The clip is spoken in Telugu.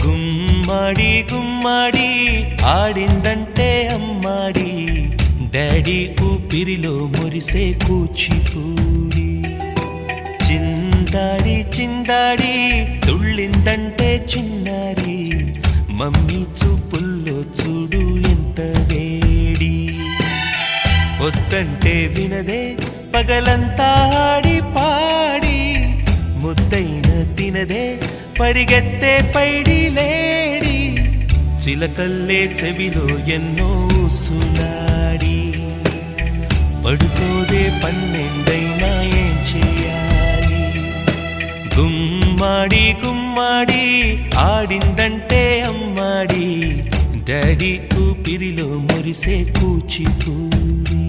గుమ్మడి గుమ్మడి ఆడిందంటే అమ్మాడి డాడీ ఊపిరిలో మురిసే కూచిపూడి చిందాడి చిందాడి తుళ్ళిందంటే చిన్నారి మమ్మీ చూపుల్లో చూడు ఎంత వేడి వద్దంటే వినదే పగలంతా ఆడి పాడి ముద్దైన తినదే పరిగెత్తే పైడి లేడి చిలకల్లే చెవిలో ఎన్నో సులాడి పడుకోదే పన్నెండైనా ఏం చేయాలి గుమ్మాడి గుమ్మాడి ఆడిందంటే అమ్మాడి డాడీ ఊపిరిలో మురిసే కూచిపూడి